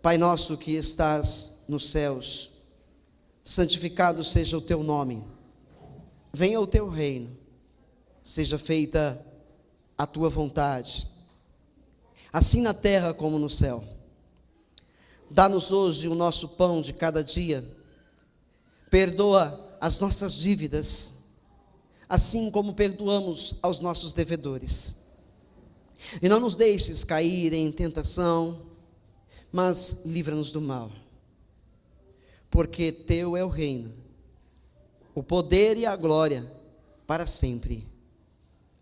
Pai nosso que estás nos céus, santificado seja o teu nome. Venha o teu reino. Seja feita a tua vontade, assim na terra como no céu. Dá-nos hoje o nosso pão de cada dia. Perdoa as nossas dívidas, assim como perdoamos aos nossos devedores. E não nos deixes cair em tentação, mas livra-nos do mal. Porque teu é o reino, o poder e a glória para sempre.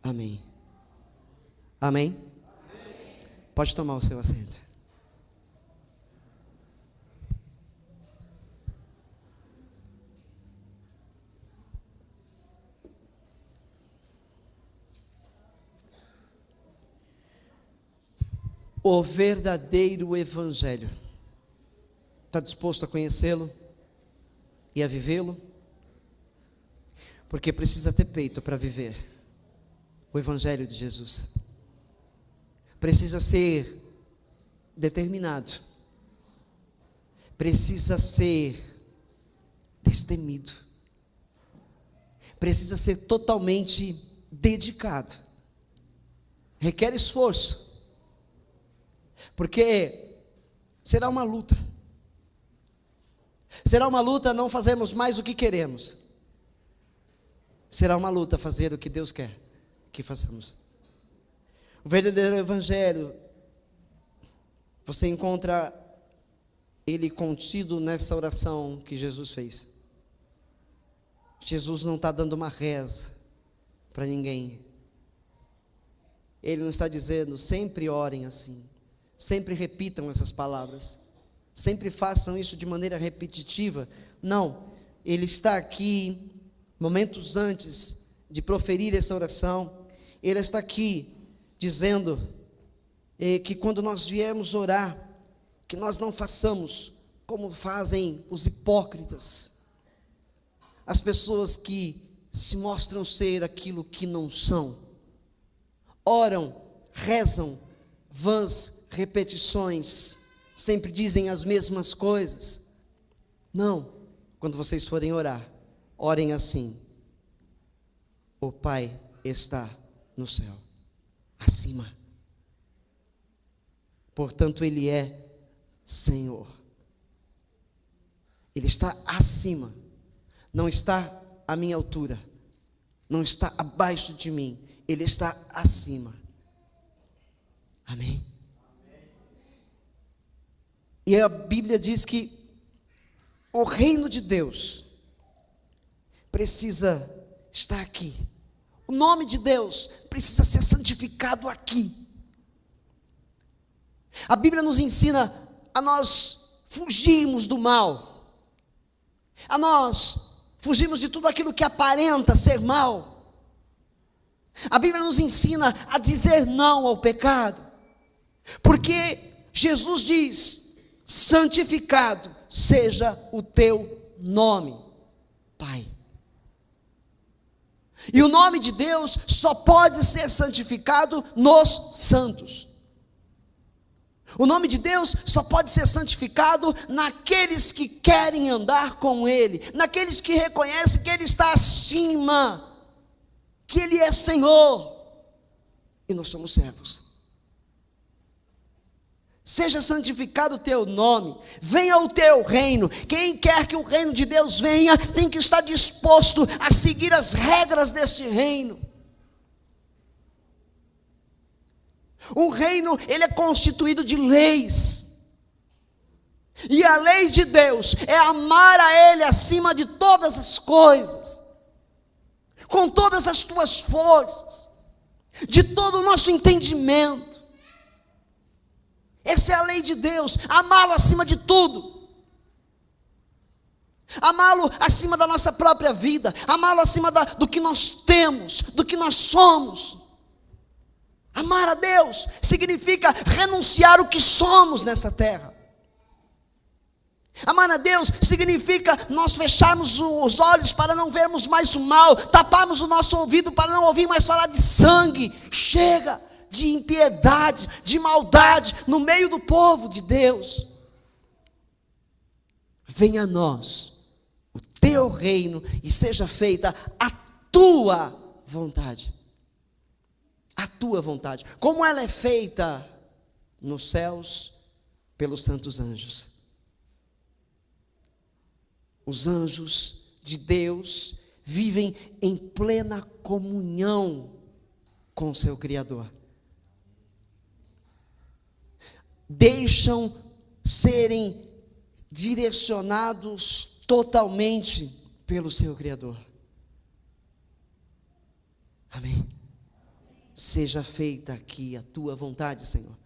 Amém. Amém? Amém. Pode tomar o seu assento. O verdadeiro Evangelho. Está disposto a conhecê-lo e a vivê-lo? Porque precisa ter peito para viver o Evangelho de Jesus. Precisa ser determinado. Precisa ser destemido. Precisa ser totalmente dedicado. Requer esforço. Porque será uma luta. Será uma luta não fazermos mais o que queremos. Será uma luta fazer o que Deus quer que façamos. O verdadeiro Evangelho, você encontra ele contido nessa oração que Jesus fez. Jesus não está dando uma reza para ninguém. Ele não está dizendo, sempre orem assim. Sempre repitam essas palavras. Sempre façam isso de maneira repetitiva. Não, ele está aqui, momentos antes de proferir essa oração, ele está aqui dizendo que quando nós viermos orar, que nós não façamos como fazem os hipócritas, as pessoas que se mostram ser aquilo que não são, oram, rezam, vãs repetições, sempre dizem as mesmas coisas. Não, quando vocês forem orar, orem assim: o Pai está no céu, acima. Portanto, Ele é Senhor. Ele está acima, não está à minha altura, não está abaixo de mim, Ele está acima. Amém? E a Bíblia diz que o reino de Deus precisa estar aqui. O nome de Deus precisa ser santificado aqui. A Bíblia nos ensina a nós fugirmos do mal, a nós fugirmos de tudo aquilo que aparenta ser mal. A Bíblia nos ensina a dizer não ao pecado, porque Jesus diz: santificado seja o teu nome, Pai. E o nome de Deus só pode ser santificado nos santos. O nome de Deus só pode ser santificado naqueles que querem andar com Ele, naqueles que reconhecem que Ele está acima, que Ele é Senhor, e nós somos servos. Seja santificado o teu nome, venha o teu reino. Quem quer que o reino de Deus venha, tem que estar disposto a seguir as regras deste reino. O reino, ele é constituído de leis. E a lei de Deus é amar a Ele acima de todas as coisas, com todas as tuas forças, de todo o nosso entendimento. Essa é a lei de Deus, amá-lo acima de tudo, amá-lo acima da nossa própria vida, amá-lo acima do que nós temos, do que nós somos. Amar a Deus significa renunciar o que somos nessa terra. Amar a Deus significa nós fecharmos os olhos para não vermos mais o mal, taparmos o nosso ouvido para não ouvir mais falar de sangue. Chega de impiedade, de maldade no meio do povo de Deus. venha a nós o teu reino e seja feita a tua vontade. A tua vontade. Como ela é feita nos céus pelos santos anjos. Os anjos de Deus vivem em plena comunhão com o seu Criador. Deixam serem direcionados totalmente pelo seu Criador. Amém. Seja feita aqui a tua vontade, Senhor.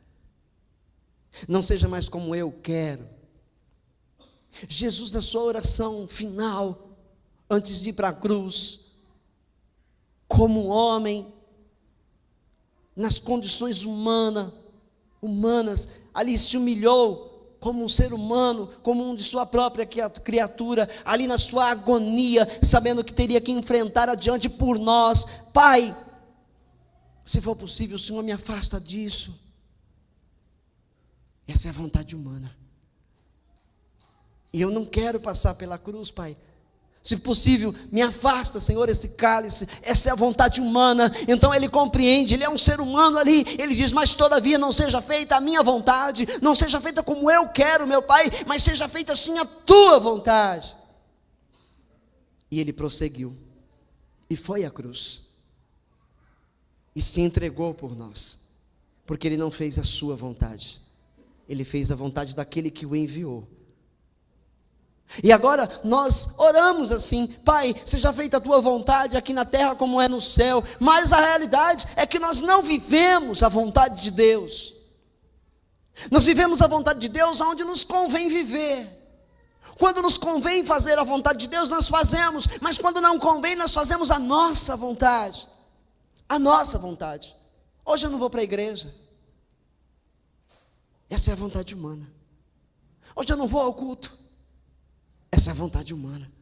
Não seja mais como eu quero. Jesus, na sua oração final, antes de ir para a cruz, como um homem, nas condições humanas, ali se humilhou como um ser humano, como um de sua própria criatura, ali na sua agonia, sabendo que teria que enfrentar adiante por nós. Pai, se for possível, o Senhor me afasta disso. Essa é a vontade humana. E eu não quero passar pela cruz, Pai. Se possível, me afasta, Senhor, esse cálice. Essa é a vontade humana. Então ele compreende, ele é um ser humano ali. Ele diz, mas todavia não seja feita a minha vontade, não seja feita como eu quero, meu Pai, mas seja feita sim a tua vontade. E ele prosseguiu, e foi à cruz, e se entregou por nós, porque ele não fez a sua vontade, ele fez a vontade daquele que o enviou. E agora nós oramos assim, Pai, seja feita a tua vontade aqui na terra como é no céu. Mas a realidade é que nós não vivemos a vontade de Deus. Nós vivemos a vontade de Deus onde nos convém viver. Quando nos convém fazer a vontade de Deus, nós fazemos. Mas quando não convém, nós fazemos a nossa vontade. A nossa vontade. Hoje eu não vou para a igreja. Essa é a vontade humana. Hoje eu não vou ao culto. Essa é a vontade humana.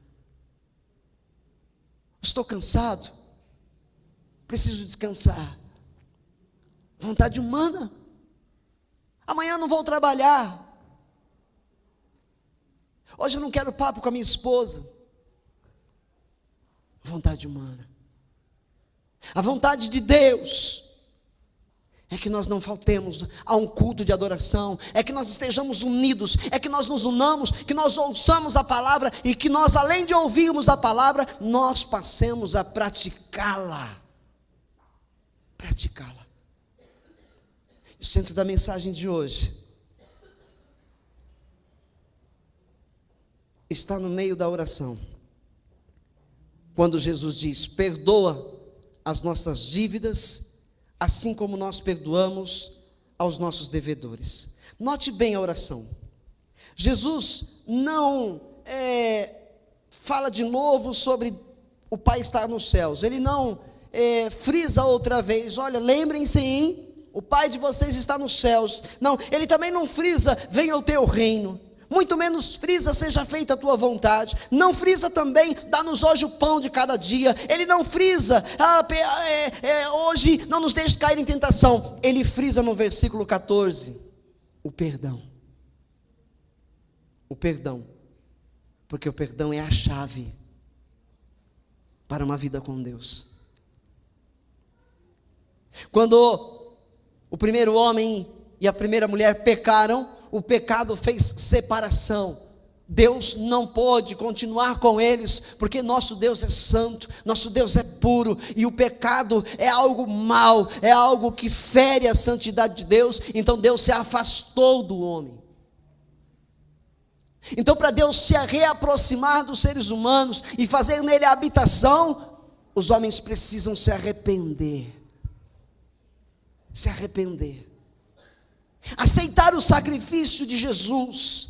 Estou cansado, preciso descansar. Vontade humana. Amanhã eu não vou trabalhar. Hoje eu não quero papo com a minha esposa. Vontade humana. A vontade de Deus é que nós não faltemos a um culto de adoração, é que nós estejamos unidos, é que nós nos unamos, que nós ouçamos a palavra e que nós, além de ouvirmos a palavra, nós passemos a praticá-la. Praticá-la. O centro da mensagem de hoje está no meio da oração, quando Jesus diz, perdoa as nossas dívidas, assim como nós perdoamos aos nossos devedores. Note bem a oração. Jesus não fala de novo sobre o Pai estar nos céus. Ele não frisa outra vez, olha, lembrem-se, hein? O Pai de vocês está nos céus. Não, ele também não frisa, venha o teu reino. Muito menos frisa, seja feita a tua vontade. Não frisa também, dá-nos hoje o pão de cada dia. Ele não frisa, hoje não nos deixe cair em tentação. Ele frisa no versículo 14, o perdão. O perdão, porque o perdão é a chave para uma vida com Deus. Quando o primeiro homem e a primeira mulher pecaram, o pecado fez separação. Deus não pôde continuar com eles, porque nosso Deus é santo, nosso Deus é puro, e o pecado é algo mau, é algo que fere a santidade de Deus. Então Deus se afastou do homem. Então, para Deus se reaproximar dos seres humanos e fazer nele a habitação, os homens precisam se arrepender. Se arrepender. Aceitar o sacrifício de Jesus,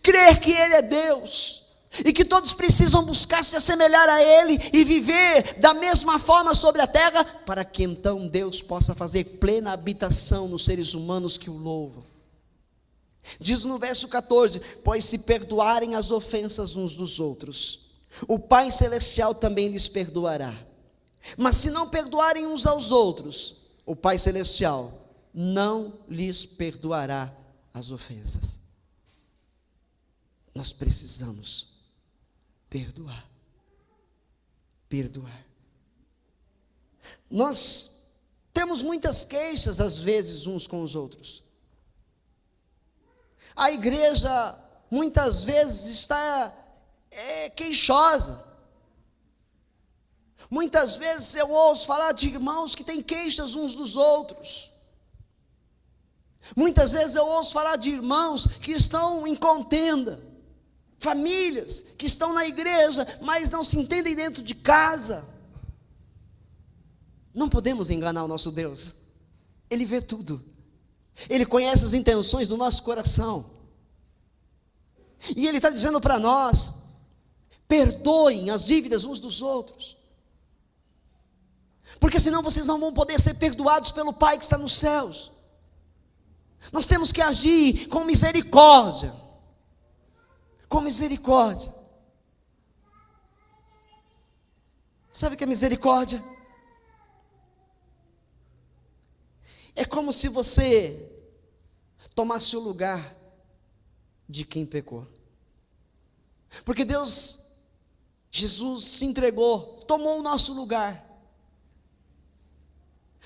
crer que Ele é Deus, e que todos precisam buscar se assemelhar a Ele, e viver da mesma forma sobre a terra, para que então Deus possa fazer plena habitação nos seres humanos que o louvam. Diz no verso 14, pois se perdoarem as ofensas uns dos outros, o Pai Celestial também lhes perdoará. Mas se não perdoarem uns aos outros, o Pai Celestial não lhes perdoará as ofensas. nós precisamos perdoar. Perdoar. Nós temos muitas queixas, às vezes, uns com os outros. A igreja, muitas vezes, está queixosa. Muitas vezes eu ouço falar de irmãos que têm queixas uns dos outros. Muitas vezes eu ouço falar de irmãos que estão em contenda. Famílias que estão na igreja, mas não se entendem dentro de casa. Não podemos enganar o nosso Deus. Ele vê tudo. Ele conhece as intenções do nosso coração. E Ele está dizendo para nós: perdoem as dívidas uns dos outros. Porque senão vocês não vão poder ser perdoados pelo Pai que está nos céus. Nós temos que agir com misericórdia. Com misericórdia. Sabe o que é misericórdia? É como se você tomasse o lugar de quem pecou. Porque Jesus se entregou, tomou o nosso lugar.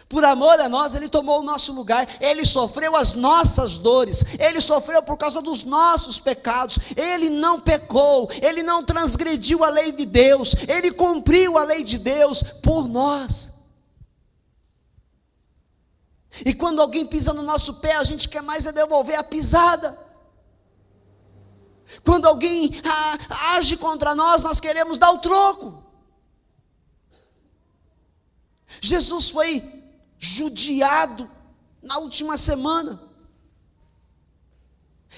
Por amor a nós, Ele tomou o nosso lugar. Ele sofreu as nossas dores. Ele sofreu por causa dos nossos pecados. Ele não pecou. Ele não transgrediu a lei de Deus. Ele cumpriu a lei de Deus por nós. E quando alguém pisa no nosso pé, a gente quer mais devolver a pisada. Quando alguém age contra nós, nós queremos dar o troco. Jesus foi judiado na última semana.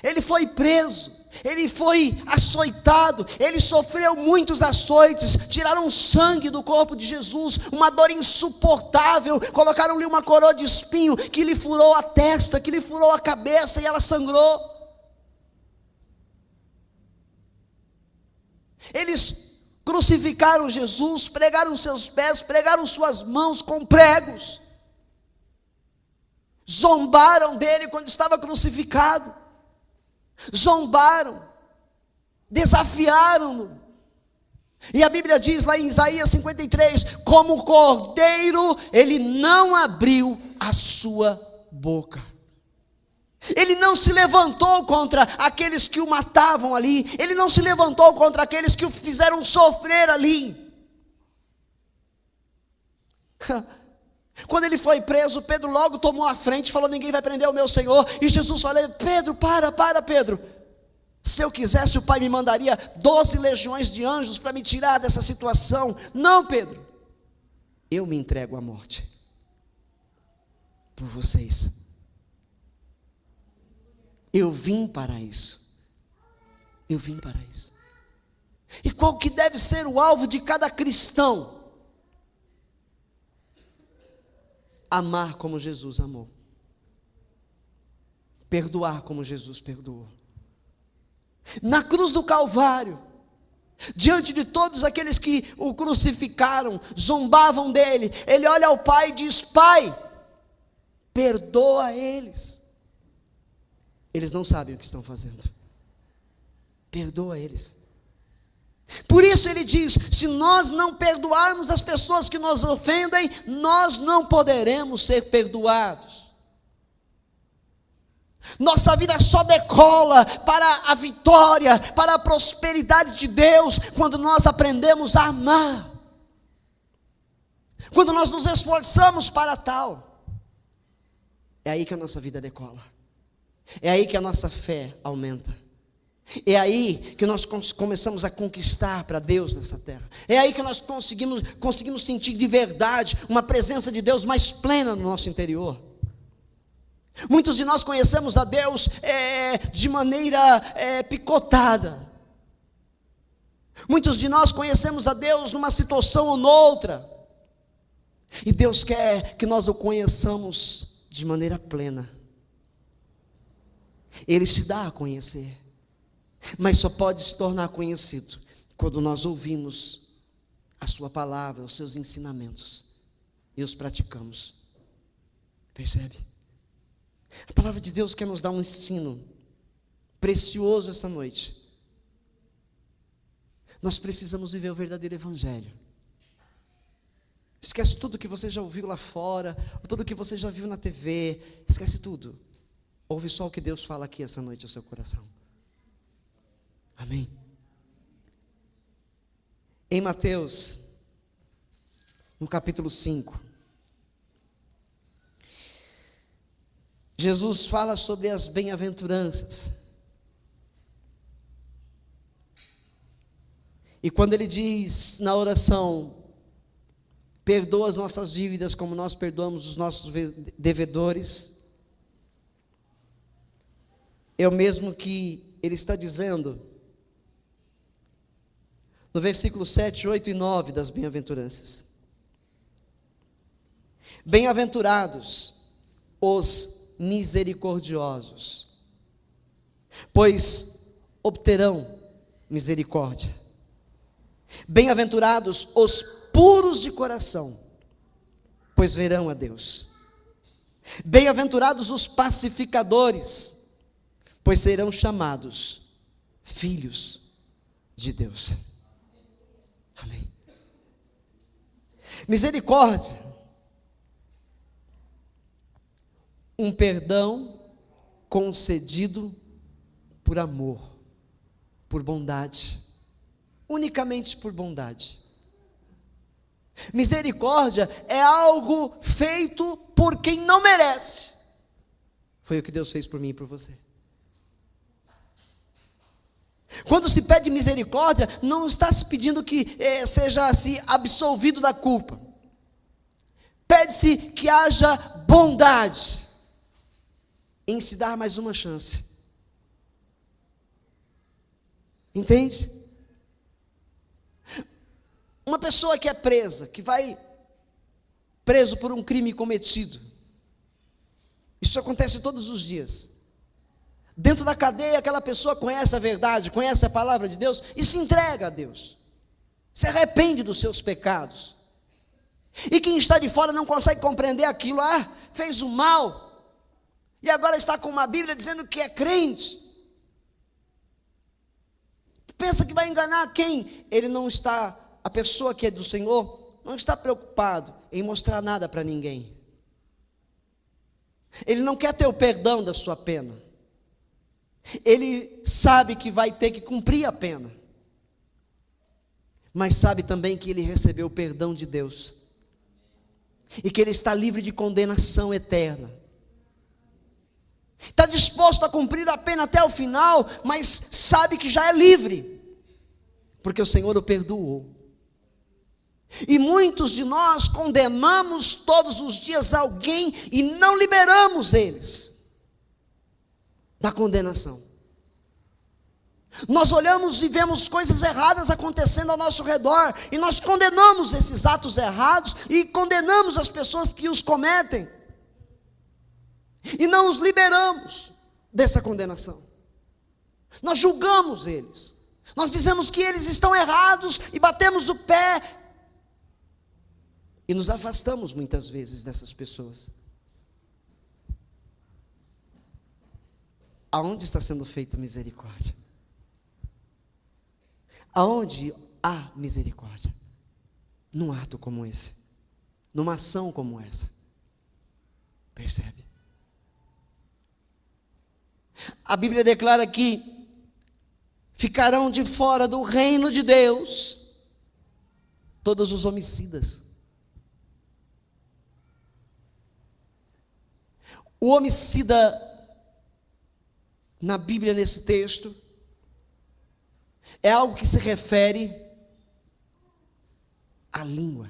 Ele foi preso, ele foi açoitado, ele sofreu muitos açoites, tiraram sangue do corpo de Jesus, uma dor insuportável, colocaram-lhe uma coroa de espinho que lhe furou a testa, que lhe furou a cabeça e ela sangrou. Eles crucificaram Jesus, pregaram seus pés, pregaram suas mãos com pregos, zombaram dele quando estava crucificado, zombaram, desafiaram-no. E a Bíblia diz lá em Isaías 53, como cordeiro, ele não abriu a sua boca. Ele não se levantou contra aqueles que o matavam ali, ele não se levantou contra aqueles que o fizeram sofrer ali. Quando ele foi preso, Pedro logo tomou a frente, falou: ninguém vai prender o meu Senhor. E Jesus falou: Pedro, para Pedro. Se eu quisesse, o Pai me mandaria 12 legiões de anjos para me tirar dessa situação. Não, Pedro, eu me entrego à morte por vocês. Eu vim para isso. Eu vim para isso. E qual que deve ser o alvo de cada cristão? Amar como Jesus amou. Perdoar como Jesus perdoou. Na cruz do Calvário, diante de todos aqueles que o crucificaram, zombavam dele, ele olha ao Pai e diz: Pai, perdoa eles. Eles não sabem o que estão fazendo. Perdoa eles. Por isso ele diz: se nós não perdoarmos as pessoas que nos ofendem, nós não poderemos ser perdoados. Nossa vida só decola para a vitória, para a prosperidade de Deus, quando nós aprendemos a amar, quando nós nos esforçamos para tal. É aí que a nossa vida decola, é aí que a nossa fé aumenta, é aí que nós começamos a conquistar para Deus nessa terra, é aí que nós conseguimos sentir de verdade uma presença de Deus mais plena no nosso interior. Muitos de nós conhecemos a Deus de maneira picotada. Muitos de nós conhecemos a Deus numa situação ou noutra. E Deus quer que nós o conheçamos de maneira plena. Ele se dá a conhecer, mas só pode se tornar conhecido quando nós ouvimos a sua palavra, os seus ensinamentos, e os praticamos. Percebe? A palavra de Deus quer nos dar um ensino precioso essa noite. Nós precisamos viver o verdadeiro evangelho. Esquece tudo que você já ouviu lá fora, tudo que você já viu na TV, esquece tudo. Ouve só o que Deus fala aqui essa noite ao seu coração. Amém? Em Mateus, no capítulo 5, Jesus fala sobre as bem-aventuranças. E quando ele diz na oração, perdoa as nossas dívidas como nós perdoamos os nossos devedores, é o mesmo que ele está dizendo no versículo 7, 8 e 9 das bem-aventuranças. Bem-aventurados os misericordiosos, pois obterão misericórdia. Bem-aventurados os puros de coração, pois verão a Deus. Bem-aventurados os pacificadores, pois serão chamados filhos de Deus. Amém. Misericórdia, um perdão concedido por amor, por bondade, unicamente por bondade. Misericórdia é algo feito por quem não merece. Foi o que Deus fez por mim e por você. Quando se pede misericórdia, não está se pedindo que seja-se absolvido da culpa. Pede-se que haja bondade em se dar mais uma chance. Entende? Uma pessoa que é presa, que vai preso por um crime cometido, isso acontece todos os dias. Dentro da cadeia, aquela pessoa conhece a verdade, conhece a palavra de Deus e se entrega a Deus, se arrepende dos seus pecados. E quem está de fora não consegue compreender aquilo, fez o mal, e agora está com uma Bíblia dizendo que é crente. Pensa que vai enganar quem? Ele não está, a pessoa que é do Senhor, não está preocupado em mostrar nada para ninguém. Ele não quer ter o perdão da sua pena. Ele sabe que vai ter que cumprir a pena, mas sabe também que ele recebeu o perdão de Deus, e que ele está livre de condenação eterna. Está disposto a cumprir a pena até o final, mas sabe que já é livre, porque o Senhor o perdoou. E muitos de nós condenamos todos os dias alguém e não liberamos eles da condenação. Nós olhamos e vemos coisas erradas acontecendo ao nosso redor, e nós condenamos esses atos errados, e condenamos as pessoas que os cometem, e não os liberamos dessa condenação. Nós julgamos eles, nós dizemos que eles estão errados, e batemos o pé, e nos afastamos muitas vezes dessas pessoas. Aonde está sendo feita misericórdia? Aonde há misericórdia? Num ato como esse, numa ação como essa. Percebe? A Bíblia declara que ficarão de fora do reino de Deus todos os homicidas. O homicida na Bíblia, nesse texto, é algo que se refere à língua.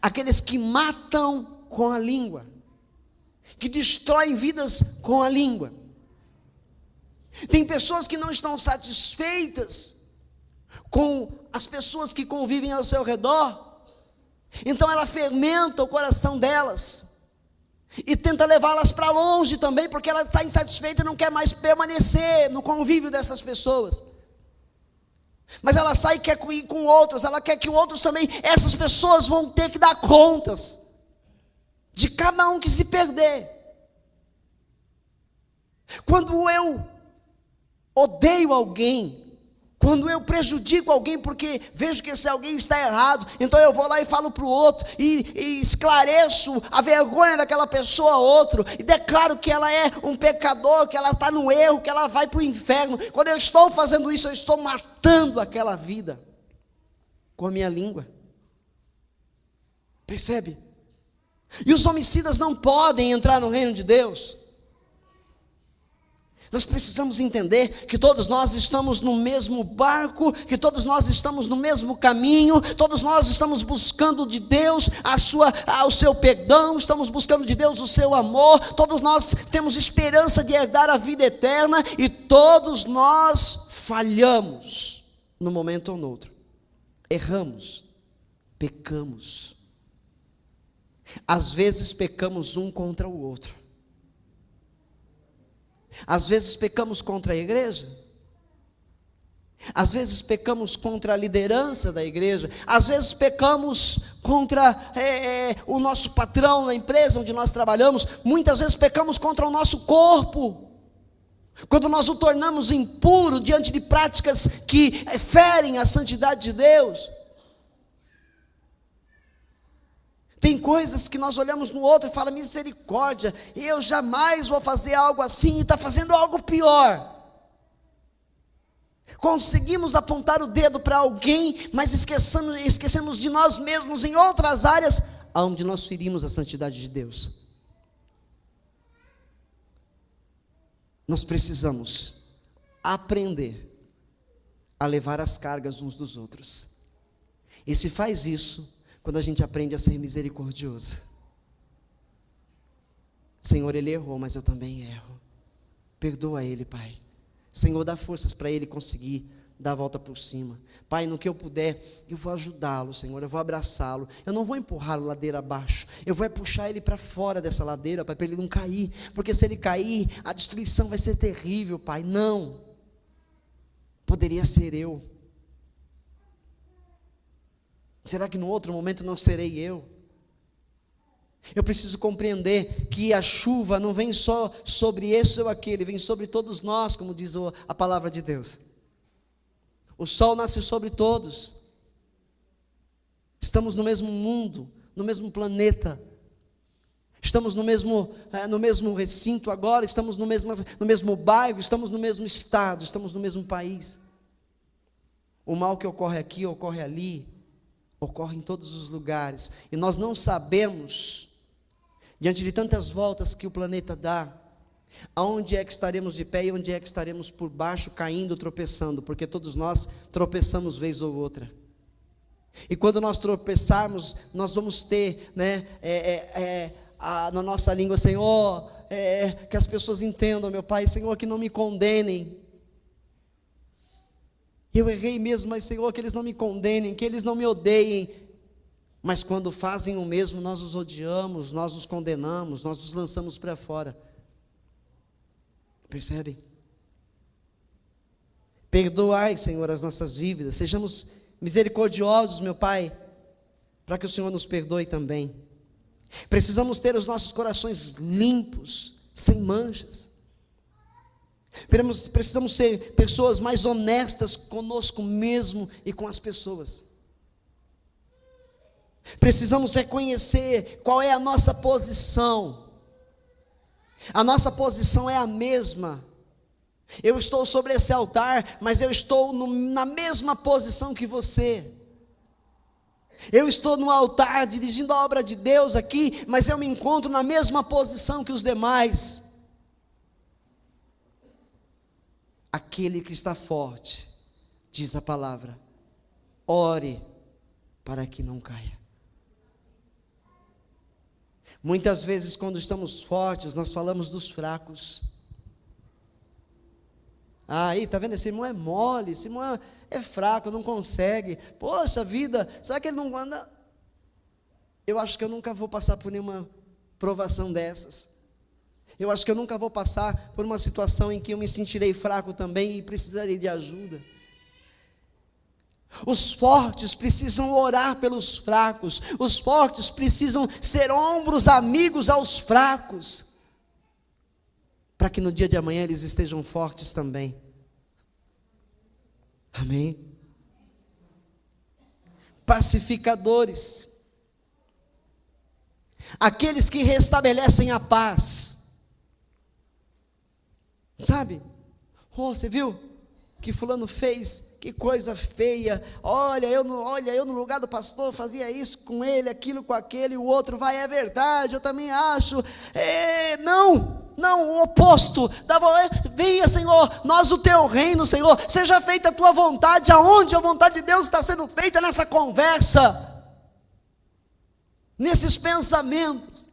Aqueles que matam com a língua, que destroem vidas com a língua. Tem pessoas que não estão satisfeitas com as pessoas que convivem ao seu redor, então ela fermenta o coração delas, e tenta levá-las para longe também, porque ela está insatisfeita e não quer mais permanecer no convívio dessas pessoas. Mas ela sai e quer ir com outros, ela quer que outros também, essas pessoas vão ter que dar contas de cada um que se perder. Quando eu odeio alguém Quando eu prejudico alguém porque vejo que esse alguém está errado, então eu vou lá e falo para o outro, e esclareço a vergonha daquela pessoa a outro, e declaro que ela é um pecador, que ela está no erro, que ela vai para o inferno. Quando eu estou fazendo isso, eu estou matando aquela vida com a minha língua. Percebe? E os homicidas não podem entrar no reino de Deus. Nós precisamos entender que todos nós estamos no mesmo barco, que todos nós estamos no mesmo caminho, todos nós estamos buscando de Deus o seu perdão, estamos buscando de Deus o seu amor, todos nós temos esperança de herdar a vida eterna, e todos nós falhamos num momento ou no outro, erramos, pecamos. Às vezes pecamos um contra o outro. Às vezes pecamos contra a igreja. Às vezes pecamos contra a liderança da igreja. Às vezes pecamos contra o nosso patrão na empresa onde nós trabalhamos. Muitas vezes pecamos contra o nosso corpo. Quando nós o tornamos impuro diante de práticas que ferem a santidade de Deus. Tem coisas que nós olhamos no outro e falamos: misericórdia, eu jamais vou fazer algo assim, e está fazendo algo pior. Conseguimos apontar o dedo para alguém, mas esquecemos de nós mesmos em outras áreas, onde nós ferimos a santidade de Deus. Nós precisamos aprender a levar as cargas uns dos outros, e se faz isso quando a gente aprende a ser misericordioso. Senhor, ele errou, mas eu também erro. Perdoa ele, Pai. Senhor, dá forças para ele conseguir dar a volta por cima. Pai, no que eu puder, eu vou ajudá-lo, Senhor, eu vou abraçá-lo. Eu não vou empurrá-lo ladeira abaixo. Eu vou puxar ele para fora dessa ladeira, Pai, para ele não cair. Porque se ele cair, a destruição vai ser terrível, Pai. Não. Poderia ser eu. Será que no outro momento não serei eu? Eu preciso compreender que a chuva não vem só sobre esse ou aquele, vem sobre todos nós, como diz a palavra de Deus. O sol nasce sobre todos. Estamos no mesmo mundo, no mesmo planeta. Estamos no mesmo recinto agora, estamos no mesmo bairro, estamos no mesmo estado, estamos no mesmo país. O mal que ocorre aqui, ocorre ali, ocorre em todos os lugares, e nós não sabemos, diante de tantas voltas que o planeta dá, aonde é que estaremos de pé e onde é que estaremos por baixo, caindo, tropeçando, porque todos nós tropeçamos vez ou outra, e quando nós tropeçarmos, nós vamos ter, na nossa língua, Senhor, que as pessoas entendam, meu Pai, Senhor, que não me condenem. Eu errei mesmo, mas Senhor, que eles não me condenem, que eles não me odeiem. Mas quando fazem o mesmo, nós os odiamos, nós os condenamos, nós os lançamos para fora. Percebem? Perdoai, Senhor, as nossas dívidas, sejamos misericordiosos, meu Pai, para que o Senhor nos perdoe também. Precisamos ter os nossos corações limpos, sem manchas. Precisamos ser pessoas mais honestas conosco mesmo e com as pessoas. Precisamos reconhecer qual é a nossa posição. A nossa posição é a mesma. Eu estou sobre esse altar, mas eu estou na mesma posição que você. Eu estou no altar dirigindo a obra de Deus aqui, mas eu me encontro na mesma posição que os demais. Aquele que está forte, diz a palavra, ore para que não caia. Muitas vezes, quando estamos fortes, nós falamos dos fracos. Aí, está vendo? Esse irmão é mole, esse irmão é fraco, não consegue. Poxa vida, será que ele não anda? Eu acho que eu nunca vou passar por nenhuma provação dessas. Eu acho que eu nunca vou passar por uma situação em que eu me sentirei fraco também e precisarei de ajuda. Os fortes precisam orar pelos fracos. Os fortes precisam ser ombros amigos aos fracos, para que no dia de amanhã eles estejam fortes também. Amém? Pacificadores, aqueles que restabelecem a paz. Sabe? Oh, você viu o que fulano fez? Que coisa feia. Olha, eu no lugar do pastor fazia isso com ele, aquilo com aquele, e o outro vai, é verdade, eu também acho. Não, o oposto. Venha, Senhor, nós o teu reino, Senhor, seja feita a tua vontade. Aonde a vontade de Deus está sendo feita? Nessa conversa, nesses pensamentos.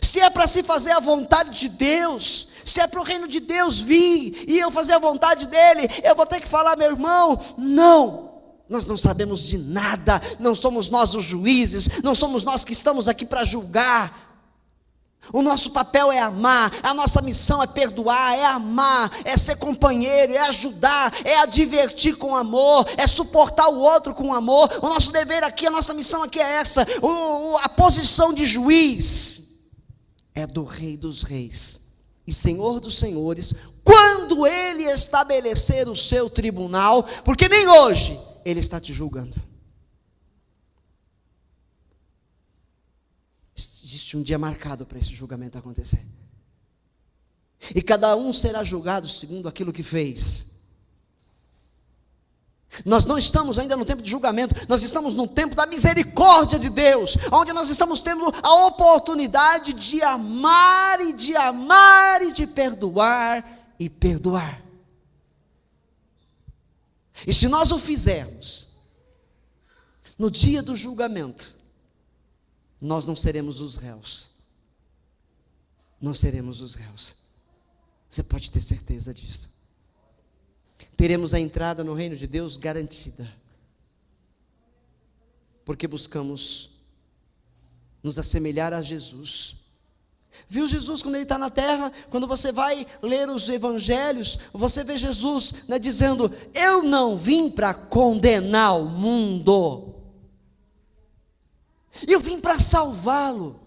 Se é para se fazer a vontade de Deus, se é para o reino de Deus vir e eu fazer a vontade dele, eu vou ter que falar, meu irmão, não, nós não sabemos de nada, não somos nós os juízes, não somos nós que estamos aqui para julgar. O nosso papel é amar, a nossa missão é perdoar, é amar, é ser companheiro, é ajudar, é advertir com amor, é suportar o outro com amor. O nosso dever aqui, a nossa missão aqui é essa. A posição de juiz é do Rei dos Reis e Senhor dos Senhores, quando Ele estabelecer o seu tribunal, porque nem hoje Ele está te julgando. Existe um dia marcado para esse julgamento acontecer, e cada um será julgado segundo aquilo que fez. Nós não estamos ainda no tempo de julgamento, nós estamos no tempo da misericórdia de Deus, onde nós estamos tendo a oportunidade de amar e de perdoar e perdoar. E se nós o fizermos, no dia do julgamento, nós não seremos os réus. Não seremos os réus. Você pode ter certeza disso. Teremos a entrada no reino de Deus garantida, porque buscamos nos assemelhar a Jesus. Viu Jesus quando Ele está na terra? Quando você vai ler os evangelhos, você vê Jesus, né, dizendo, eu não vim para condenar o mundo, eu vim para salvá-lo.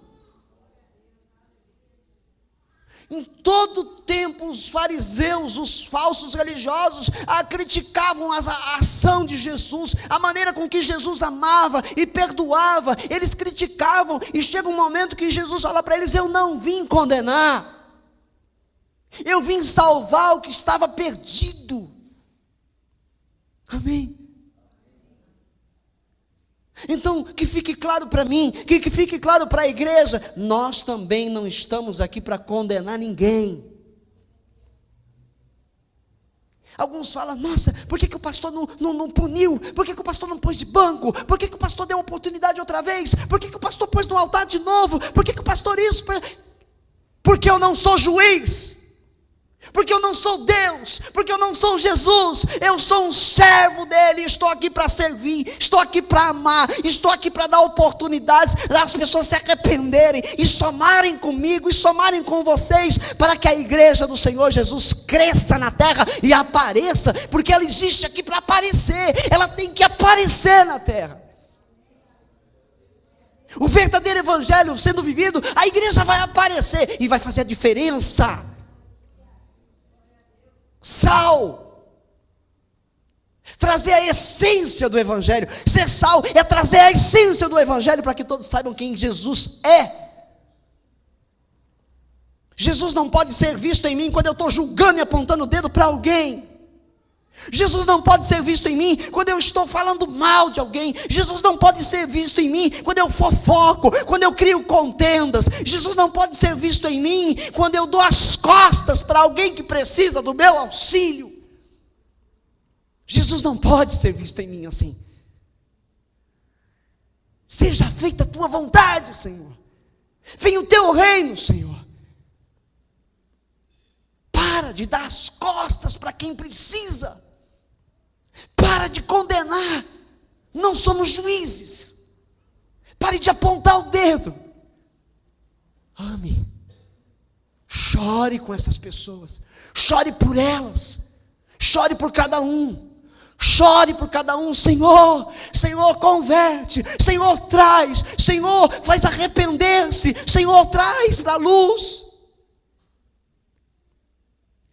Em todo tempo os fariseus, os falsos religiosos, criticavam a ação de Jesus, a maneira com que Jesus amava e perdoava. Eles criticavam, e chega um momento que Jesus fala para eles, eu não vim condenar, eu vim salvar o que estava perdido. Amém? Então, que fique claro para mim, que fique claro para a igreja, nós também não estamos aqui para condenar ninguém. Alguns falam, nossa, por que o pastor não puniu? Por que o pastor não pôs de banco? Por que o pastor deu oportunidade outra vez? Por que o pastor pôs no altar de novo? Por que o pastor isso? Porque eu não sou juiz, porque eu não sou Deus, porque eu não sou Jesus, eu sou um servo dele, estou aqui para servir, estou aqui para amar, estou aqui para dar oportunidades, para as pessoas se arrependerem, e somarem comigo, e somarem com vocês, para que a igreja do Senhor Jesus cresça na terra e apareça, porque ela existe aqui para aparecer, ela tem que aparecer na terra. O verdadeiro evangelho sendo vivido, a igreja vai aparecer, e vai fazer a diferença. Sal, trazer a essência do evangelho. Ser sal é trazer a essência do evangelho, para que todos saibam quem Jesus é. Jesus não pode ser visto em mim quando eu estou julgando e apontando o dedo para alguém. Jesus não pode ser visto em mim quando eu estou falando mal de alguém. Jesus não pode ser visto em mim quando eu fofoco, quando eu crio contendas. Jesus não pode ser visto em mim quando eu dou as costas para alguém que precisa do meu auxílio. Jesus não pode ser visto em mim assim. Seja feita a tua vontade, Senhor. Venha o teu reino, Senhor. Para de dar as costas para quem precisa. Para de condenar. Não somos juízes. Pare de apontar o dedo. Ame. Chore com essas pessoas. Chore por elas. Chore por cada um. Chore por cada um. Senhor, Senhor, converte. Senhor, traz. Senhor, faz arrepender-se. Senhor, traz para a luz.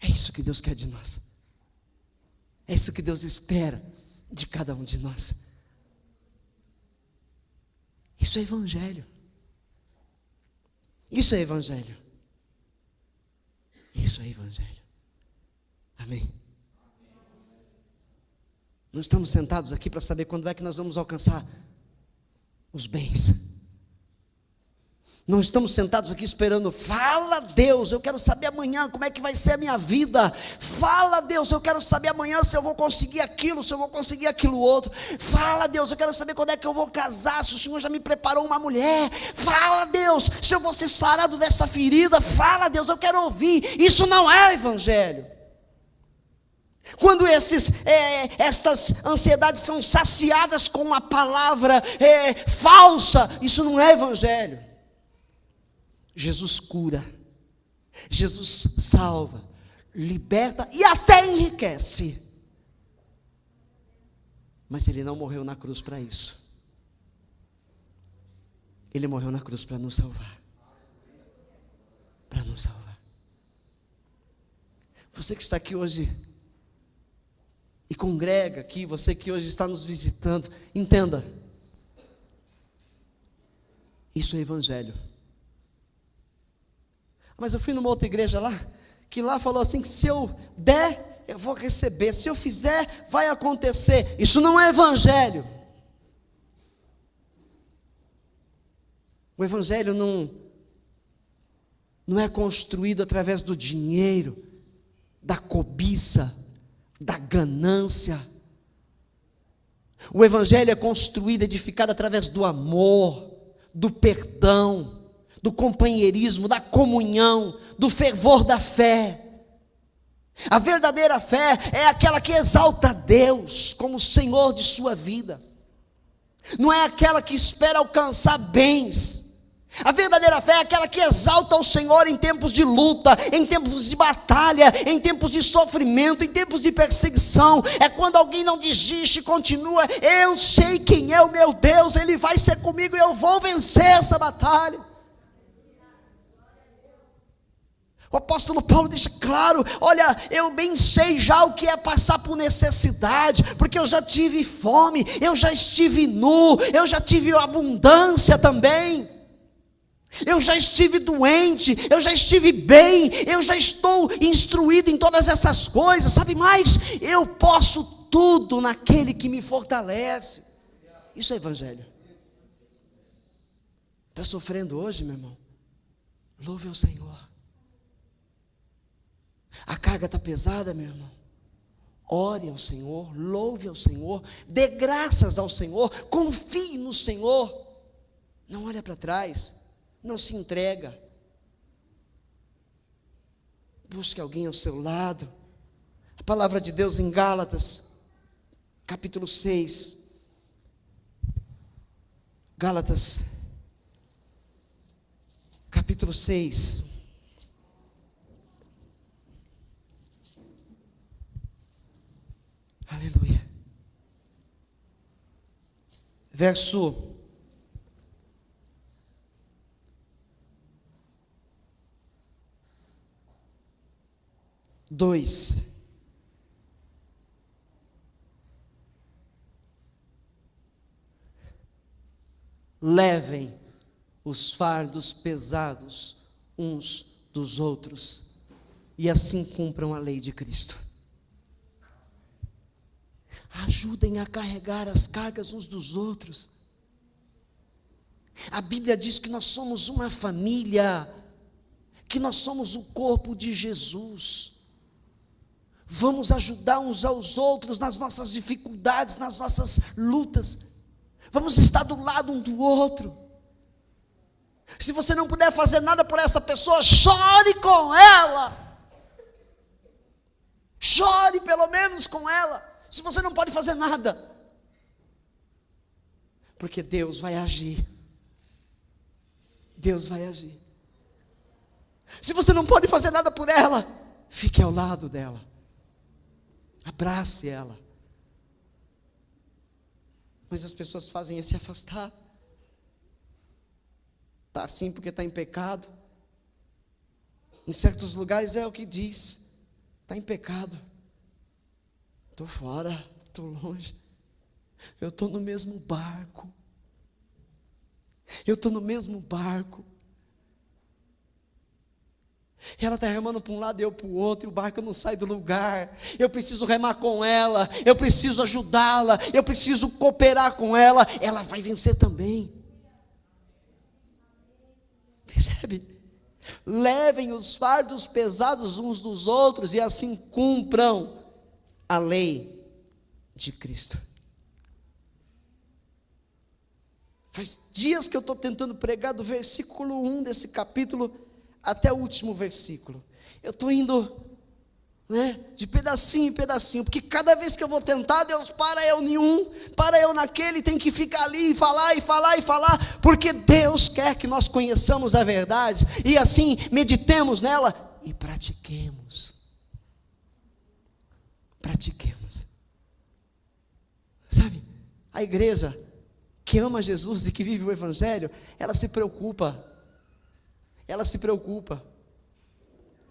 É isso que Deus quer de nós. É isso que Deus espera de cada um de nós. Isso é evangelho. Isso é evangelho. Isso é evangelho. Amém. Não estamos sentados aqui para saber quando é que nós vamos alcançar os bens. Não estamos sentados aqui esperando, fala Deus, eu quero saber amanhã como é que vai ser a minha vida. Fala Deus, eu quero saber amanhã se eu vou conseguir aquilo, se eu vou conseguir aquilo outro. Fala Deus, eu quero saber quando é que eu vou casar, se o Senhor já me preparou uma mulher. Fala Deus, se eu vou ser sarado dessa ferida. Fala Deus, eu quero ouvir. Isso não é evangelho. Quando estas ansiedades são saciadas com uma palavra falsa, isso não é evangelho. Jesus cura, Jesus salva, liberta e até enriquece. Mas Ele não morreu na cruz para isso. Ele morreu na cruz para nos salvar. Para nos salvar. Você que está aqui hoje e congrega aqui, você que hoje está nos visitando, entenda. Isso é evangelho. Mas eu fui numa outra igreja lá, que lá falou assim, que se eu der, eu vou receber, se eu fizer, vai acontecer. Isso não é evangelho. O evangelho não é construído através do dinheiro, da cobiça, da ganância. O evangelho é construído, edificado através do amor, do perdão, do companheirismo, da comunhão, do fervor da fé. A verdadeira fé é aquela que exalta Deus como Senhor de sua vida. Não é aquela que espera alcançar bens. A verdadeira fé é aquela que exalta o Senhor em tempos de luta, em tempos de batalha, em tempos de sofrimento, em tempos de perseguição. É quando alguém não desiste e continua. Eu sei quem é o meu Deus, Ele vai ser comigo e eu vou vencer essa batalha. O apóstolo Paulo deixa claro, olha, eu bem sei já o que é passar por necessidade, porque eu já tive fome, eu já estive nu, eu já tive abundância também, eu já estive doente, eu já estive bem, eu já estou instruído em todas essas coisas, sabe mais? Eu posso tudo naquele que me fortalece. Isso é evangelho. Está sofrendo hoje, meu irmão? Louve ao Senhor. A carga está pesada, meu irmão. Ore ao Senhor, louve ao Senhor, dê graças ao Senhor, confie no Senhor. Não olha para trás, não se entrega. Busque alguém ao seu lado. A palavra de Deus em Gálatas, capítulo 6. Gálatas, capítulo 6. Aleluia. Verso 2. Levem os fardos pesados uns dos outros, e assim cumpram a lei de Cristo. Ajudem a carregar as cargas uns dos outros. A Bíblia diz que nós somos uma família, que nós somos o corpo de Jesus. Vamos ajudar uns aos outros nas nossas dificuldades, nas nossas lutas. Vamos estar do lado um do outro. Se você não puder fazer nada por essa pessoa, chore com ela. Chore pelo menos com ela. Se você não pode fazer nada, porque Deus vai agir. Deus vai agir. Se você não pode fazer nada por ela, fique ao lado dela, abrace ela. Mas as pessoas fazem se afastar. Está assim porque está em pecado. Em certos lugares é o que diz, está em pecado. estou fora, estou longe. Eu estou no mesmo barco. Eu estou no mesmo barco. Ela está remando para um lado e eu para o outro, e o barco não sai do lugar. Eu preciso remar com ela, eu preciso ajudá-la, eu preciso cooperar com ela. Ela vai vencer também. Percebe? Levem os fardos pesados uns dos outros e assim cumpram a lei de Cristo. Faz dias que eu estou tentando pregar do versículo 1 desse capítulo até o último versículo. Eu estou indo, de pedacinho em pedacinho, porque cada vez que eu vou tentar, Deus para eu em um, para eu naquele, tem que ficar ali e falar, e falar, e falar, porque Deus quer que nós conheçamos a verdade, e assim meditemos nela, e pratiquemos. Pratiquemos. Sabe, a igreja que ama Jesus e que vive o Evangelho, ela se preocupa.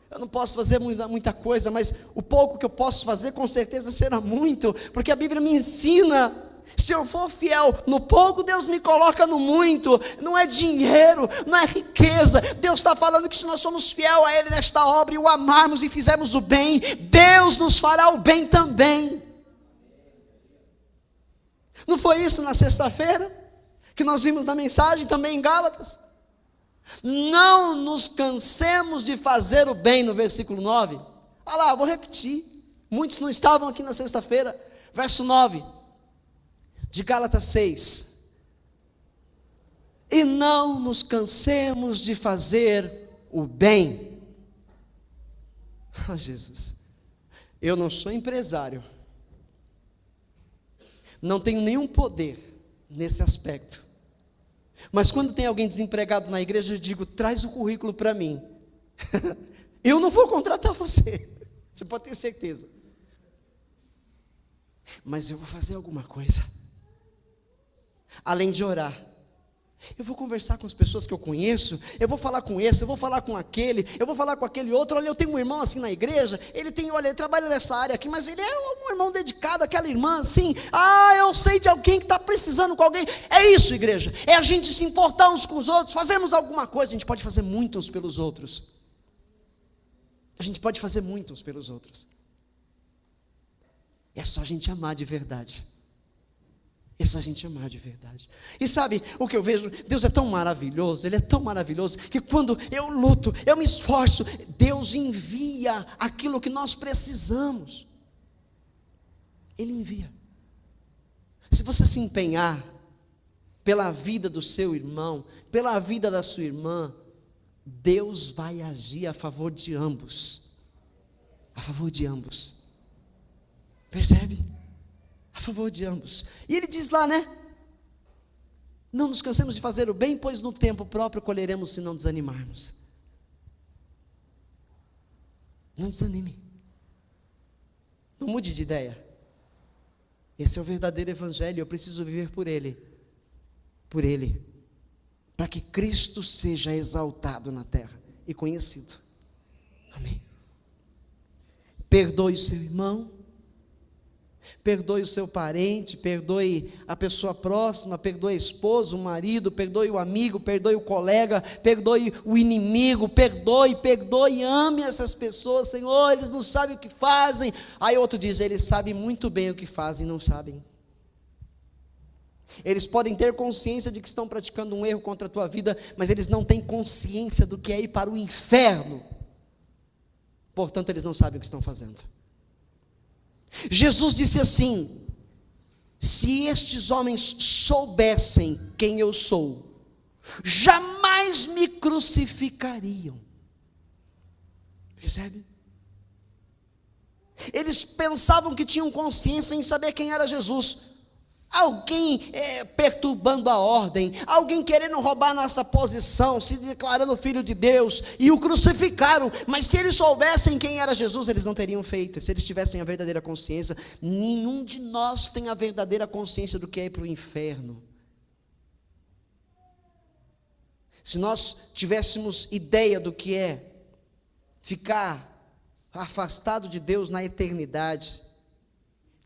Eu não posso fazer muita coisa, mas o pouco que eu posso fazer com certeza será muito, porque a Bíblia me ensina, se eu for fiel no pouco, Deus me coloca no muito. Não é dinheiro, não é riqueza. Deus está falando que se nós somos fiel a Ele nesta obra e o amarmos e fizermos o bem, Deus nos fará o bem também. Não foi isso na sexta-feira, que nós vimos na mensagem também em Gálatas? Não nos cansemos de fazer o bem, no versículo 9. Olha lá, vou repetir, muitos não estavam aqui na sexta-feira. Verso 9 de Gálatas 6: e não nos cansemos de fazer o bem. Jesus, eu não sou empresário, não tenho nenhum poder nesse aspecto, mas quando tem alguém desempregado na igreja, eu digo, traz o currículo para mim. Eu não vou contratar você, você pode ter certeza, mas eu vou fazer alguma coisa, além de orar. Eu vou conversar com as pessoas que eu conheço, eu vou falar com esse, eu vou falar com aquele, eu vou falar com aquele outro. Olha, eu tenho um irmão assim na igreja, ele trabalha nessa área aqui, mas ele é um irmão dedicado àquela irmã assim. Eu sei de alguém que está precisando com alguém. É isso, igreja, é a gente se importar uns com os outros, fazermos alguma coisa. A gente pode fazer muito uns pelos outros, a gente pode fazer muito uns pelos outros, é só a gente amar de verdade. É só a gente amar de verdade. E sabe o que eu vejo? Deus é tão maravilhoso, Ele é tão maravilhoso, que quando eu luto, eu me esforço, Deus envia aquilo que nós precisamos. Ele envia. Se você se empenhar pela vida do seu irmão, pela vida da sua irmã, Deus vai agir a favor de ambos. A favor de ambos. Percebe? A favor de ambos. E ele diz lá, não nos cansemos de fazer o bem, pois no tempo próprio colheremos se não desanimarmos. Não desanime. Não mude de ideia. Esse é o verdadeiro evangelho, eu preciso viver por ele, para que Cristo seja exaltado na terra e conhecido. Amém. Perdoe o seu irmão, perdoe o seu parente, perdoe a pessoa próxima, perdoe a esposa, o marido, perdoe o amigo, perdoe o colega, perdoe o inimigo, perdoe, ame essas pessoas. Senhor, eles não sabem o que fazem. Aí outro diz, eles sabem muito bem o que fazem, não sabem. Eles podem ter consciência de que estão praticando um erro contra a tua vida, mas eles não têm consciência do que é ir para o inferno, portanto eles não sabem o que estão fazendo. Jesus disse assim, se estes homens soubessem quem eu sou, jamais me crucificariam. Percebe? Eles pensavam que tinham consciência em saber quem era Jesus. Alguém perturbando a ordem, alguém querendo roubar nossa posição, se declarando filho de Deus, e o crucificaram. Mas se eles soubessem quem era Jesus, eles não teriam feito. Se eles tivessem a verdadeira consciência, nenhum de nós tem a verdadeira consciência do que é ir para o inferno. Se nós tivéssemos ideia do que é ficar afastado de Deus na eternidade,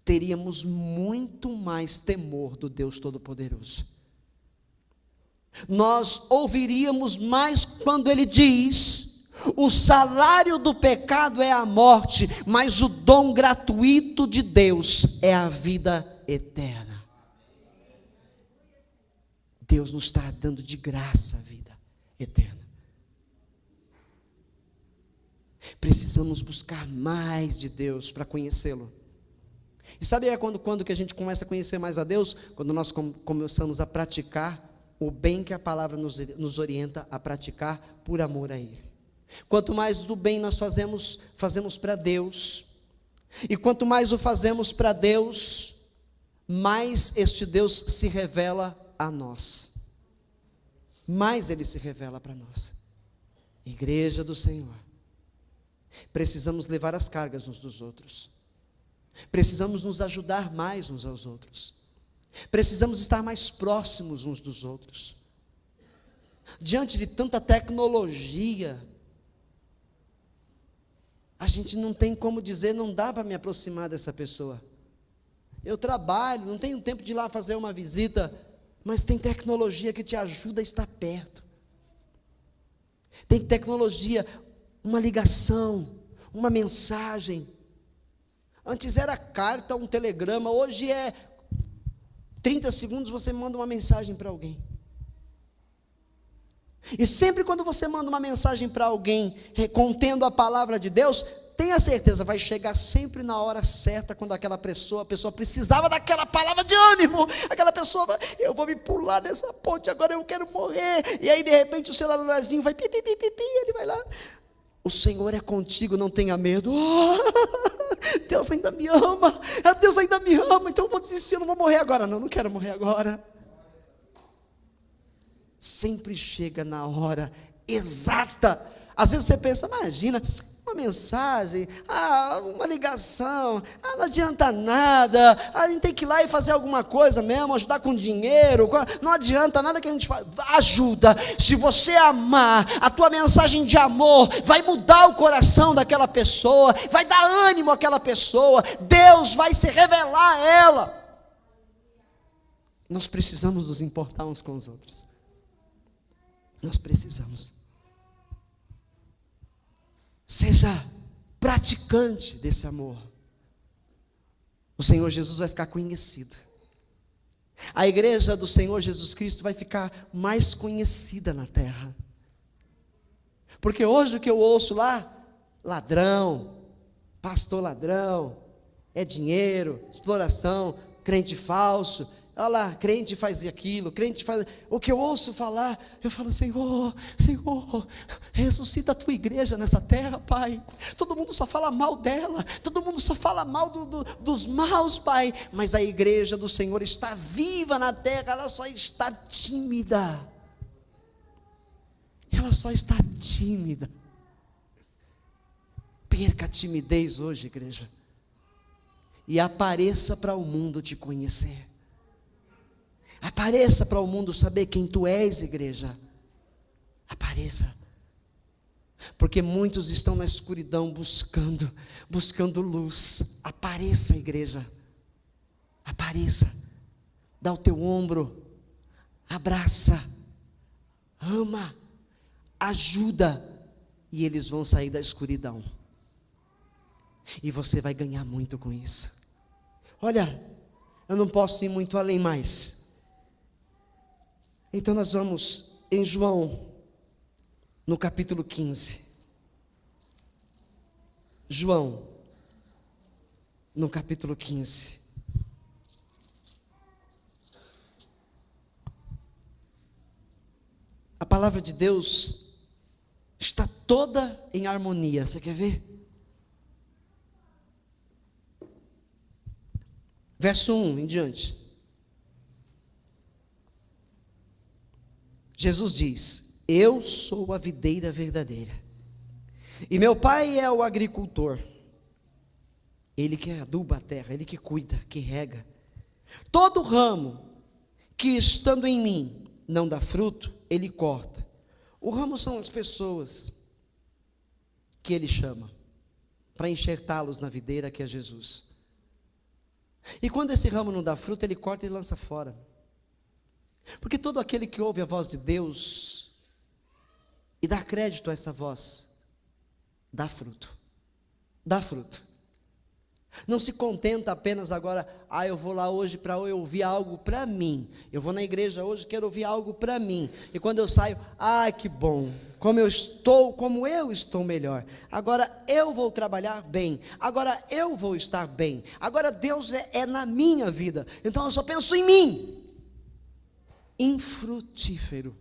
teríamos muito mais temor do Deus Todo-Poderoso. Nós ouviríamos mais quando Ele diz: o salário do pecado é a morte, mas o dom gratuito de Deus é a vida eterna. Deus nos está dando de graça a vida eterna. Precisamos buscar mais de Deus para conhecê-lo. E sabe quando que a gente começa a conhecer mais a Deus? Quando nós começamos a praticar o bem que a palavra nos orienta a praticar por amor a Ele. Quanto mais do bem nós fazemos para Deus, e quanto mais o fazemos para Deus, mais este Deus se revela a nós, mais Ele se revela para nós. Igreja do Senhor, precisamos levar as cargas uns dos outros, precisamos nos ajudar mais uns aos outros, precisamos estar mais próximos uns dos outros. Diante de tanta tecnologia, a gente não tem como dizer, não dá para me aproximar dessa pessoa. Eu trabalho, não tenho tempo de ir lá fazer uma visita, mas tem tecnologia que te ajuda a estar perto. Tem tecnologia, uma ligação, uma mensagem. Antes era carta, um telegrama, hoje é 30 segundos você manda uma mensagem para alguém. E sempre quando você manda uma mensagem para alguém, contendo a palavra de Deus, tenha certeza, vai chegar sempre na hora certa, quando a pessoa precisava daquela palavra de ânimo, aquela pessoa, eu vou me pular dessa ponte, agora eu quero morrer, e aí de repente o celularzinho vai pipi, ele vai lá, o Senhor é contigo, não tenha medo. Deus ainda me ama, Deus ainda me ama, então eu vou desistir, eu não vou morrer agora, não quero morrer agora. Sempre chega na hora exata. Às vezes você pensa, imagina, uma mensagem, uma ligação, não adianta nada, a gente tem que ir lá e fazer alguma coisa mesmo, ajudar com dinheiro, não adianta nada que a gente faz, ajuda. Se você amar, a tua mensagem de amor vai mudar o coração daquela pessoa, vai dar ânimo àquela pessoa, Deus vai se revelar a ela. Nós precisamos nos importar uns com os outros. Nós precisamos. Seja praticante desse amor. O Senhor Jesus vai ficar conhecido. A igreja do Senhor Jesus Cristo vai ficar mais conhecida na terra. Porque hoje o que eu ouço lá, ladrão, pastor ladrão, é dinheiro, exploração, crente falso. Olha lá, crente faz aquilo, crente faz... O que eu ouço falar, eu falo, Senhor, ressuscita a tua igreja nessa terra, Pai. Todo mundo só fala mal dela, todo mundo só fala mal dos maus, Pai. Mas a igreja do Senhor está viva na terra, ela só está tímida. Ela só está tímida. Perca a timidez hoje, igreja, e apareça para o mundo te conhecer. Apareça para o mundo saber quem tu és, igreja. Apareça. Porque muitos estão na escuridão buscando luz. Apareça, igreja. Apareça. Dá o teu ombro. Abraça. Ama. Ajuda. E eles vão sair da escuridão. E você vai ganhar muito com isso. Olha, eu não posso ir muito além mais. Então nós vamos em João, no capítulo 15. João, no capítulo 15. A palavra de Deus está toda em harmonia. Você quer ver? Verso 1 em diante. Jesus diz: eu sou a videira verdadeira, e meu pai é o agricultor. Ele que aduba a terra, ele que cuida, que rega. Todo ramo que estando em mim não dá fruto, ele corta. O ramo são as pessoas que ele chama para enxertá-los na videira que é Jesus. E quando esse ramo não dá fruto, ele corta e lança fora. Porque todo aquele que ouve a voz de Deus e dá crédito a essa voz, dá fruto. Dá fruto. Não se contenta apenas agora, eu vou lá hoje para ouvir algo para mim. Eu vou na igreja hoje, quero ouvir algo para mim. E quando eu saio, que bom, como eu estou melhor. Agora eu vou trabalhar bem. Agora eu vou estar bem. Agora Deus é na minha vida. Então eu só penso em mim. Infrutífero.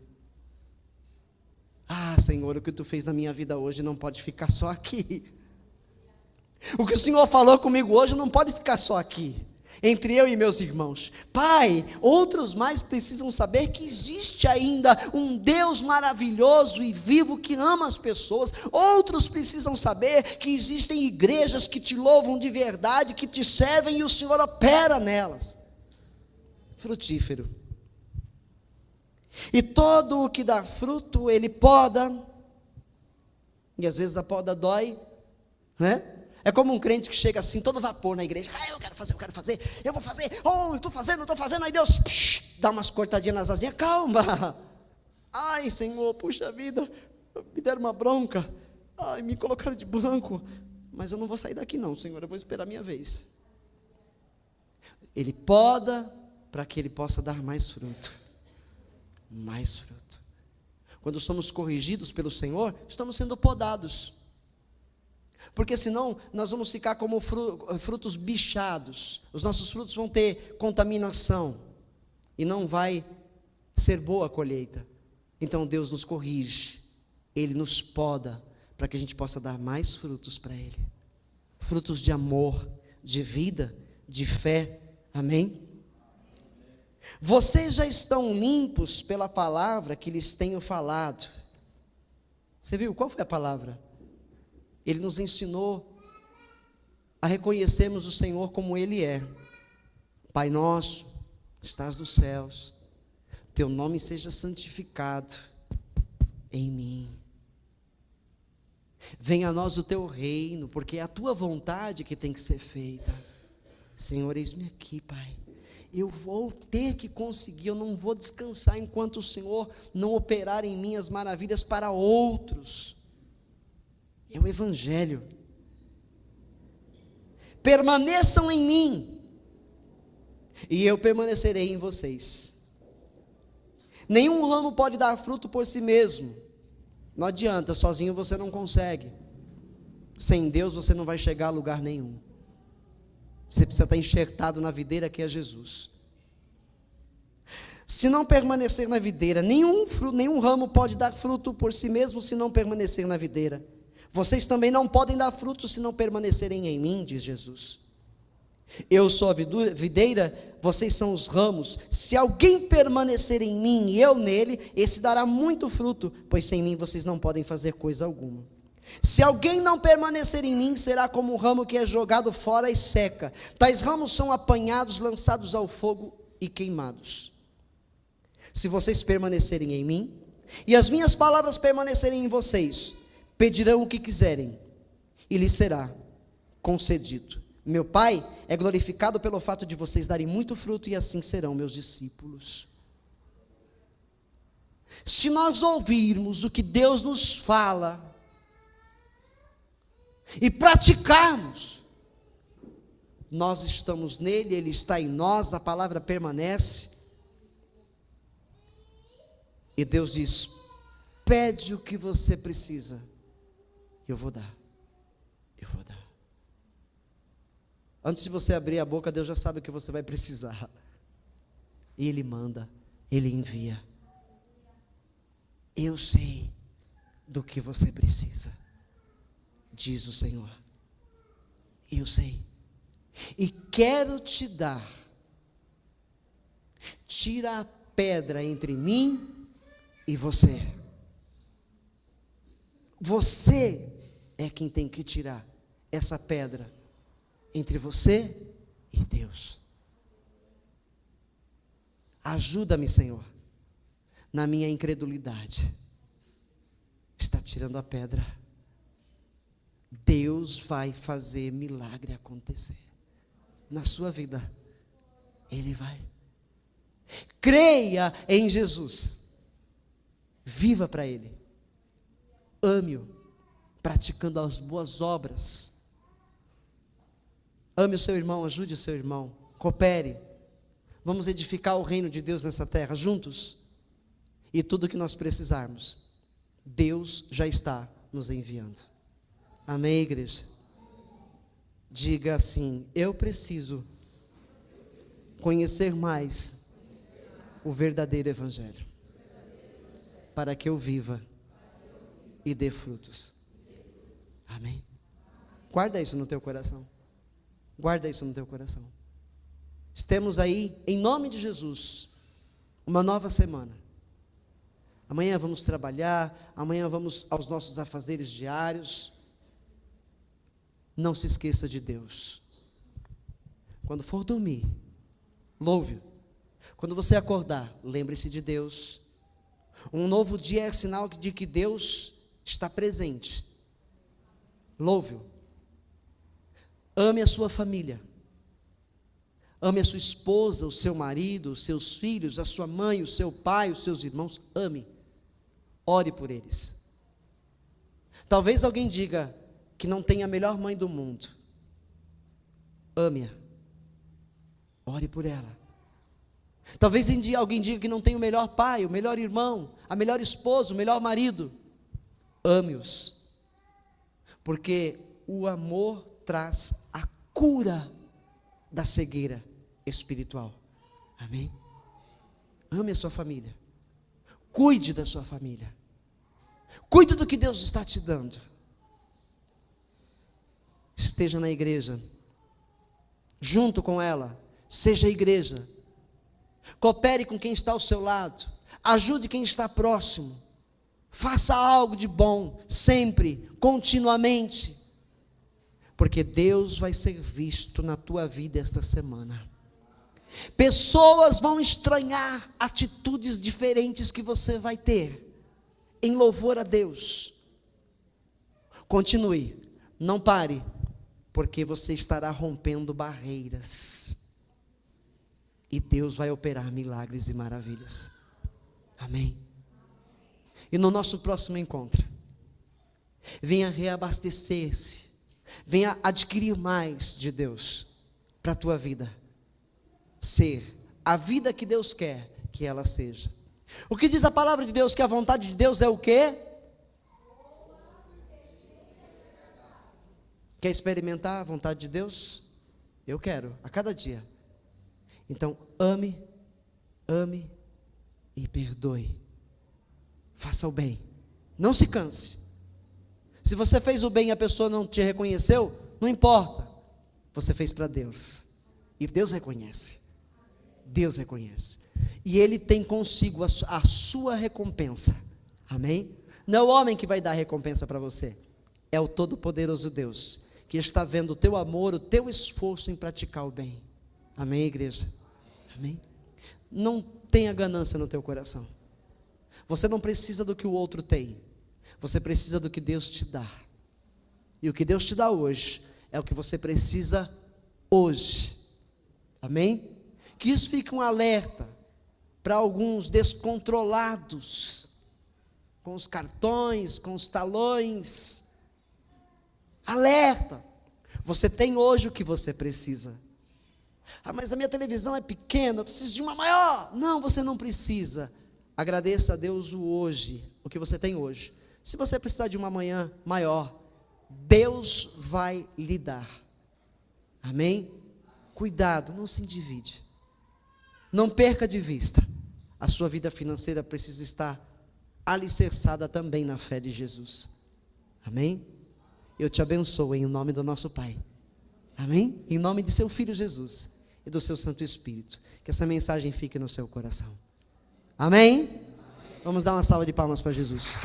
Senhor, o que tu fez na minha vida hoje não pode ficar só aqui. O que o Senhor falou comigo hoje não pode ficar só aqui, entre eu e meus irmãos. Pai, outros mais precisam saber que existe ainda um Deus maravilhoso e vivo que ama as pessoas. Outros precisam saber que existem igrejas que te louvam de verdade, que te servem e o Senhor opera nelas. Frutífero. E todo o que dá fruto, ele poda, e às vezes a poda dói, né? É como um crente que chega assim, todo vapor na igreja, eu quero fazer, eu vou fazer, eu estou fazendo, aí Deus dá umas cortadinhas nas asinhas, calma, Senhor, puxa vida, me deram uma bronca, me colocaram de banco, mas eu não vou sair daqui não, Senhor, eu vou esperar a minha vez. Ele poda para que ele possa dar mais fruto. Mais fruto. Quando somos corrigidos pelo Senhor, estamos sendo podados. Porque senão nós vamos ficar como frutos bichados. Os nossos frutos vão ter contaminação e não vai ser boa a colheita. Então Deus nos corrige, Ele nos poda para que a gente possa dar mais frutos para Ele. Frutos de amor, de vida, de fé. Amém? Vocês já estão limpos pela palavra que lhes tenho falado. Você viu qual foi a palavra? Ele nos ensinou a reconhecermos o Senhor como Ele é. Pai nosso, que estás nos céus, teu nome seja santificado em mim. Venha a nós o teu reino, porque é a tua vontade que tem que ser feita. Senhor, eis-me aqui, Pai. Eu vou ter que conseguir, eu não vou descansar enquanto o Senhor não operar em mim as maravilhas para outros. É o Evangelho. Permaneçam em mim, e eu permanecerei em vocês. Nenhum ramo pode dar fruto por si mesmo. Não adianta, sozinho você não consegue. Sem Deus você não vai chegar a lugar nenhum. Você precisa estar enxertado na videira que é Jesus. Se não permanecer na videira, nenhum ramo pode dar fruto por si mesmo se não permanecer na videira. Vocês também não podem dar fruto se não permanecerem em mim, diz Jesus. Eu sou a videira, vocês são os ramos. Se alguém permanecer em mim e eu nele, esse dará muito fruto, pois sem mim vocês não podem fazer coisa alguma. Se alguém não permanecer em mim, será como um ramo que é jogado fora e seca. Tais ramos são apanhados, lançados ao fogo e queimados. Se vocês permanecerem em mim, e as minhas palavras permanecerem em vocês, pedirão o que quiserem, e lhes será concedido. Meu Pai é glorificado pelo fato de vocês darem muito fruto, e assim serão meus discípulos. Se nós ouvirmos o que Deus nos fala, e praticarmos, nós estamos nele, ele está em nós, a palavra permanece, e Deus diz: pede o que você precisa, eu vou dar, eu vou dar. Antes de você abrir a boca, Deus já sabe o que você vai precisar, e Ele manda, Ele envia. Eu sei do que você precisa, diz o Senhor. Eu sei, e quero te dar. Tira a pedra entre mim e você. Você é quem tem que tirar essa pedra entre você e Deus. Ajuda-me, Senhor, na minha incredulidade. Está tirando a pedra. Deus vai fazer milagre acontecer. na sua vida, Ele vai. Creia em Jesus, viva para Ele, ame-o, praticando as boas obras. Ame o seu irmão, ajude o seu irmão, coopere. Vamos edificar o reino de Deus nessa terra juntos. E tudo que nós precisarmos, Deus já está nos enviando. Amém, igreja? Diga assim: eu preciso conhecer mais o verdadeiro evangelho, para que eu viva e dê frutos. Amém? Guarda isso no teu coração. Guarda isso no teu coração. Estamos aí, em nome de Jesus, uma nova semana. Amanhã vamos trabalhar, amanhã vamos aos nossos afazeres diários. Não se esqueça de Deus. Quando for dormir, louve-o. Quando você acordar, lembre-se de Deus. Um novo dia é sinal de que Deus está presente. Louve-o. Ame a sua família. Ame a sua esposa, o seu marido, os seus filhos, a sua mãe, o seu pai, os seus irmãos. Ame. Ore por eles. Talvez alguém diga que não tem a melhor mãe do mundo. Ame-a. Ore por ela. Talvez alguém diga que não tem o melhor pai, o melhor irmão, a melhor esposa, o melhor marido. Ame-os. Porque o amor traz a cura da cegueira espiritual. Amém? Ame a sua família. Cuide da sua família. Cuide do que Deus está te dando. Esteja na igreja. Junto com ela. Seja a igreja. Coopere com quem está ao seu lado. Ajude quem está próximo. Faça algo de bom. Sempre. Continuamente. Porque Deus vai ser visto na tua vida esta semana. Pessoas vão estranhar atitudes diferentes que você vai ter em louvor a Deus. Continue, não pare, porque você estará rompendo barreiras. E Deus vai operar milagres e maravilhas. Amém? E no nosso próximo encontro, venha reabastecer-se. Venha adquirir mais de Deus para a tua vida. Ser a vida que Deus quer que ela seja. O que diz a palavra de Deus? Que a vontade de Deus é o quê? Quer experimentar a vontade de Deus? Eu quero, a cada dia. Então ame e perdoe. Faça o bem. Não se canse. Se você fez o bem e a pessoa não te reconheceu, não importa. Você fez para Deus. E Deus reconhece. Deus reconhece. E Ele tem consigo a sua recompensa. Amém? Não é o homem que vai dar a recompensa para você. É o Todo-Poderoso Deus, que está vendo o teu amor, o teu esforço em praticar o bem. Amém, igreja? Amém? Não tenha ganância no teu coração. Você não precisa do que o outro tem. Você precisa do que Deus te dá. E o que Deus te dá hoje é o que você precisa hoje. Amém? Que isso fique um alerta para alguns descontrolados, com os cartões, com os talões. Alerta! Você tem hoje o que você precisa. Ah, mas a minha televisão é pequena, eu preciso de uma maior. Não, você não precisa. Agradeça a Deus o hoje, o que você tem hoje. Se você precisar de uma amanhã maior, Deus vai lhe dar. Amém? Cuidado, não se endivide. Não perca de vista. A sua vida financeira precisa estar alicerçada também na fé de Jesus. Amém? Eu te abençoo em nome do nosso Pai. Amém? Em nome de seu Filho Jesus e do seu Santo Espírito. Que essa mensagem fique no seu coração. Amém? Vamos dar uma salva de palmas para Jesus.